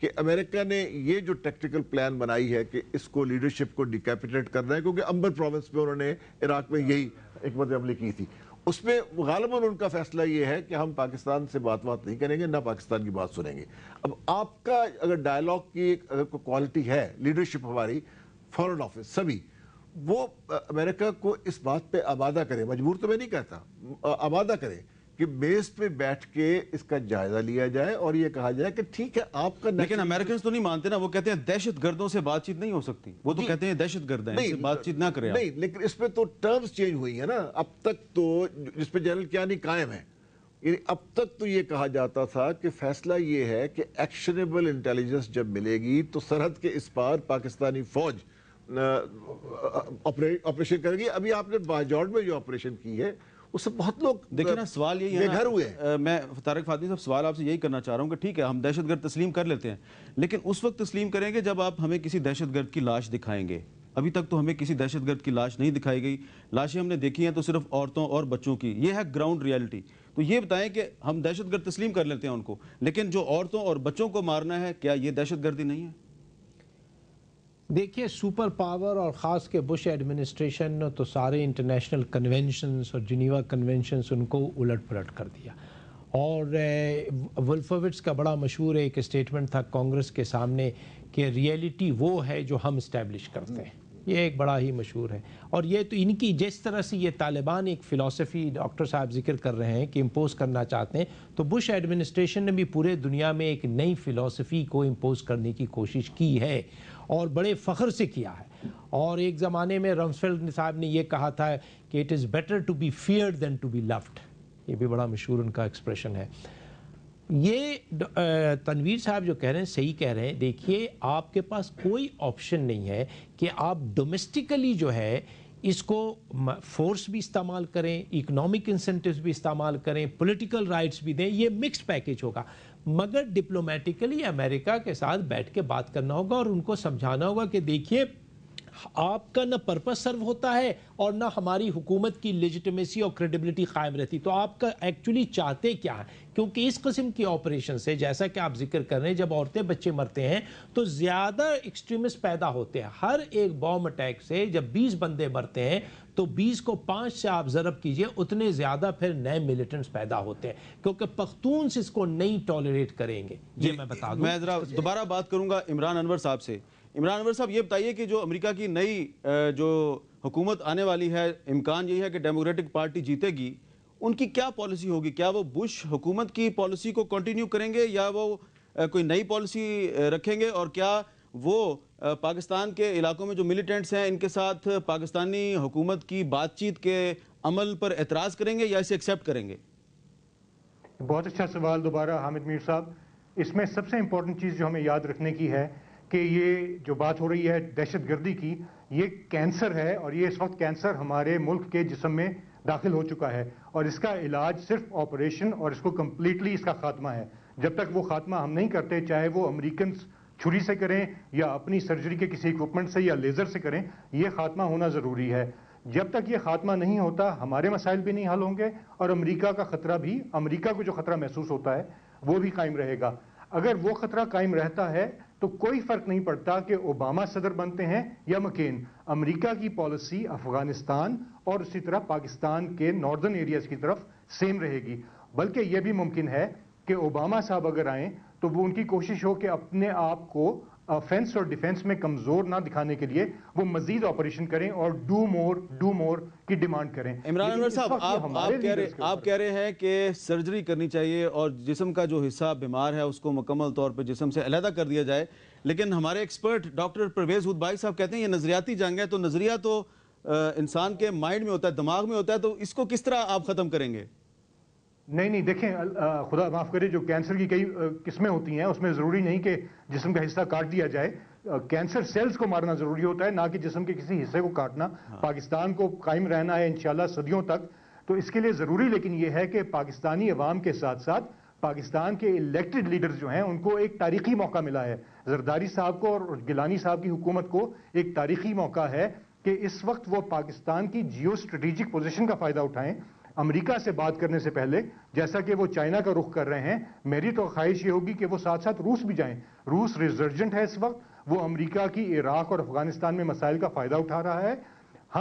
کہ امریکہ نے یہ جو ٹیکٹیکل پلان بنائی ہے کہ اس کو لیڈرشپ کو ڈیکیپیٹیٹ کرنا ہے، کیونکہ امبر پروونس میں انہوں نے عراق میں یہی حکمت عملی کی تھی، اس میں غالباً ان کا فیصلہ یہ ہے کہ ہم پاکستان سے بات نہیں کریں گے، نہ پاکستان کی بات سنیں گے۔ اب آپ کا اگر ڈائیلاگ کی اگر کوئی کوالٹی ہے، لیڈرشپ ہماری، فارن آفس سبھی، وہ امریکہ کو اس بات پہ آمادہ کرے، مجبور تو میں نہیں کہتا، آمادہ کرے کہ میز پہ بیٹھ کے اس کا جائزہ لیا جائے اور یہ کہا جائے کہ ٹھیک ہے آپ کا، لیکن امریکنز تو نہیں مانتے نا، وہ کہتے ہیں دہشت گردوں سے بات چیت نہیں ہو سکتی، وہ تو کہتے ہیں دہشت گرد ہیں، ان سے بات چیت نہ کریں۔ نہیں، لیکن اس پہ تو ٹرمز چینج ہوئی ہیں نا، اب تک تو جس پہ جنرل کیانی قائم ہے، یعنی اب تک تو یہ کہا جاتا تھا کہ فیصلہ یہ ہے کہ ایکشنیبل انٹیلیجنس جب ملے گی تو سرحد کے اس پار پاکستانی فوج آپریشن کرے گی۔ ابھی آپ نے باجوڑ میں جو آپریشن کی ہے اس سے بہت لوگ دیکھیں نا، سوال یہی ہے بے گھر ہوئے ہیں۔ میں طارق فاطمی صاحب سوال آپ سے یہی کرنا چاہ رہا ہوں کہ ٹھیک ہے ہم دہشت گرد تسلیم کر لیتے ہیں، لیکن اس وقت تسلیم کریں گے جب آپ ہمیں کسی دہشت گرد کی لاش دکھائیں گے۔ ابھی تک تو ہمیں کسی دہشت گرد کی لاش نہیں دکھائی گئی، لاشیں ہم نے دیکھی ہیں تو صرف عورتوں اور بچوں کی، یہ ہے گراؤنڈ ریالٹی۔ تو یہ بتائیں کہ ہم دہشت گرد تسلیم کر لیتے ہیں ان کو، لیکن جو عورتوں اور بچوں کو مارنا ہے، کیا یہ دہشت گردی نہیں ہے؟ دیکھیے، سپر پاور اور خاص کے بش ایڈمنسٹریشن تو سارے انٹرنیشنل کنونشنز اور جنیوا کنونشنز ان کو الٹ پلٹ کر دیا، اور ولفووٹس کا بڑا مشہور ایک اسٹیٹمنٹ تھا کانگریس کے سامنے کہ ریئلٹی وہ ہے جو ہم اسٹیبلش کرتے ہیں، یہ ایک بڑا ہی مشہور ہے۔ اور یہ تو ان کی جس طرح سے یہ طالبان ایک فلسفی ڈاکٹر صاحب ذکر کر رہے ہیں کہ امپوز کرنا چاہتے ہیں، تو بش ایڈمنسٹریشن نے بھی پورے دنیا میں ایک نئی فلسفی کو امپوز کرنے کی کوشش کی ہے اور بڑے فخر سے کیا ہے۔ اور ایک زمانے میں رمسفیلڈ صاحب نے یہ کہا تھا کہ it is better to be feared than to be loved, یہ بھی بڑا مشہور ان کا ایکسپریشن ہے۔ یہ تنویر صاحب جو کہہ رہے ہیں صحیح کہہ رہے ہیں۔ دیکھیے، آپ کے پاس کوئی آپشن نہیں ہے کہ آپ ڈومیسٹکلی جو ہے اس کو فورس بھی استعمال کریں، اکنامک انسینٹیوز بھی استعمال کریں، پولیٹیکل رائٹس بھی دیں، یہ مکس پیکیج ہوگا، مگر ڈپلومیٹیکلی امریکہ کے ساتھ بیٹھ کے بات کرنا ہوگا اور ان کو سمجھانا ہوگا کہ دیکھیے آپ کا نہ پرپس سرو ہوتا ہے اور نہ ہماری حکومت کی لیجٹمیسی اور کریڈیبلٹی قائم رہتی، تو آپ کا ایکچولی چاہتے کیا ہے؟ کیونکہ اس قسم کی آپریشن سے، جیسا کہ آپ ذکر کر رہے ہیں، جب عورتیں بچے مرتے ہیں تو زیادہ ایکسٹریمسٹ پیدا ہوتے ہیں۔ ہر ایک بوم اٹیک سے جب 20 بندے مرتے ہیں تو 20 کو 5 سے آپ ضرب کیجئے، اتنے زیادہ پھر نئے ملیٹنٹس پیدا ہوتے ہیں، کیونکہ پختونس اس کو نہیں ٹالریٹ کریں گے۔ یہ میں بتا دوں، میں ذرا دوبارہ بات کروں گا عمران انور صاحب سے۔ عمران انور صاحب، یہ بتائیے کہ جو امریکہ کی نئی جو حکومت آنے والی ہے، امکان یہی ہے کہ ڈیموکریٹک پارٹی جیتے گی، ان کی کیا پالیسی ہوگی؟ کیا وہ بش حکومت کی پالیسی کو کنٹینیو کریں گے یا وہ کوئی نئی پالیسی رکھیں گے؟ اور کیا وہ پاکستان کے علاقوں میں جو ملیٹنٹس ہیں ان کے ساتھ پاکستانی حکومت کی بات چیت کے عمل پر اعتراض کریں گے یا اسے ایکسیپٹ کریں گے؟ بہت اچھا سوال دوبارہ حامد میر صاحب۔ اس میں سب سے امپورٹنٹ چیز جو ہمیں یاد رکھنے کی ہے کہ یہ جو بات ہو رہی ہے دہشت گردی کی، یہ کینسر ہے، اور یہ اس وقت کینسر ہمارے ملک کے جسم میں داخل ہو چکا ہے، اور اس کا علاج صرف آپریشن اور اس کو کمپلیٹلی اس کا خاتمہ ہے۔ جب تک وہ خاتمہ ہم نہیں کرتے، چاہے وہ امریکنز چھری سے کریں یا اپنی سرجری کے کسی اکوپمنٹ سے یا لیزر سے کریں، یہ خاتمہ ہونا ضروری ہے۔ جب تک یہ خاتمہ نہیں ہوتا، ہمارے مسائل بھی نہیں حل ہوں گے، اور امریکہ کا خطرہ بھی، امریکہ کو جو خطرہ محسوس ہوتا ہے وہ بھی قائم رہے گا۔ اگر وہ خطرہ قائم رہتا ہے تو کوئی فرق نہیں پڑتا کہ اوباما صدر بنتے ہیں یا مکین، امریکہ کی پالیسی افغانستان اور اسی طرح پاکستان کے ناردرن ایریاز کی طرف سیم رہے گی۔ بلکہ یہ بھی ممکن ہے کہ اوباما صاحب اگر آئیں تو وہ ان کی کوشش ہو کہ اپنے آپ کو افینس اور ڈیفینس میں کمزور نہ دکھانے کے لیے وہ مزید آپریشن کریں اور ڈو مور کی ڈیمانڈ کریں۔ عمران انور صاحب، آپ کہہ رہے ہیں کہ سرجری کرنی چاہیے اور جسم کا جو حصہ بیمار ہے اس کو مکمل طور پہ جسم سے علیحدہ کر دیا جائے، لیکن ہمارے ایکسپرٹ ڈاکٹر پرویز ہودبائی صاحب کہتے ہیں یہ نظریاتی جنگ ہے، تو نظریہ تو انسان کے مائنڈ میں ہوتا ہے، دماغ میں ہوتا ہے، تو اس کو کس طرح آپ ختم کریں گے؟ نہیں دیکھیں، خدا معاف کرے، جو کینسر کی کئی قسمیں ہوتی ہیں اس میں ضروری نہیں کہ جسم کا حصہ کاٹ دیا جائے، کینسر سیلز کو مارنا ضروری ہوتا ہے، نہ کہ جسم کے کسی حصے کو کاٹنا۔ پاکستان کو قائم رہنا ہے انشاءاللہ صدیوں تک، تو اس کے لیے ضروری لیکن یہ ہے کہ پاکستانی عوام کے ساتھ ساتھ پاکستان کے الیکٹڈ لیڈرز جو ہیں ان کو ایک تاریخی موقع ملا ہے۔ زرداری صاحب کو اور گیلانی صاحب کی حکومت کو ایک تاریخی موقع ہے کہ اس وقت وہ پاکستان کی جیو اسٹریٹجک پوزیشن کا فائدہ اٹھائیں۔ امریکہ سے بات کرنے سے پہلے جیسا کہ وہ چائنا کا رخ کر رہے ہیں، میری تو خواہش یہ ہوگی کہ وہ ساتھ ساتھ روس بھی جائیں. روس ریزرجنٹ ہے اس وقت، وہ امریکہ کی عراق اور افغانستان میں مسائل کا فائدہ اٹھا رہا ہے